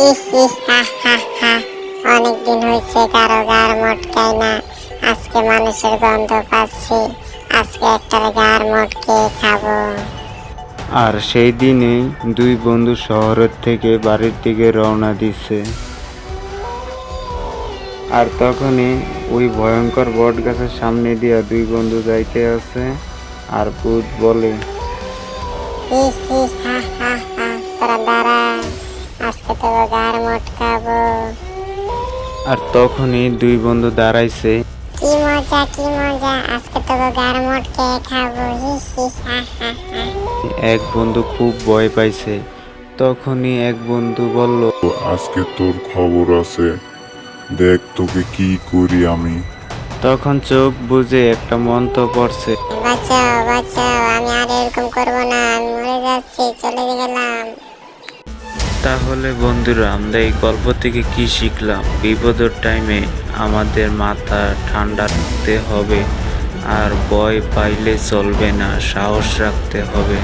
ইহ ইহ হা হা হা। অনেকদিন হয়েছে কারো গার মটকাই না, আজকে মানুষের গন্ধ পাচ্ছি, আজকে একটার গার মটকে খাবো। আর সেই দিনেই দুই বন্ধু শহরের থেকে বাড়ির দিকে রওনা দিছে। আর তখনই ওই ভয়ঙ্কর বট গাছের সামনে দিয়া দুই বন্ধু যাইতে আছে। আর ভূত বলে, ইহ ইহ হা হা হা, তোরা দাঁড়া, আজকে তোর গার মটকাবো। আর তখনই দুই বন্ধু দাঁড়াইছে। কি মজা, আজকে তোর গার মটকে খাবো। ইহ ইহ হা হা হা। এক বন্ধু খুব ভয় পাইছে। তখনই এক বন্ধু বলল, আজকে তোর খবর আছে, দেখ তোকে কি করি আমি। তখন চোখ বুজে একটা মন্ত্র পড়ছে। বাঁচাও বাঁচাও, আমি আর এরকম করবো না, আমি মরে যাচ্ছি, চলে গেলাম। তাহলে বন্ধুরা, আমরা এই গল্প থেকে কি শিখলাম? বিপদের টাইমে আমাদের মাথা ঠান্ডা রাখতে হবে, আর ভয় পাইলে চলবে না, সাহস রাখতে হবে।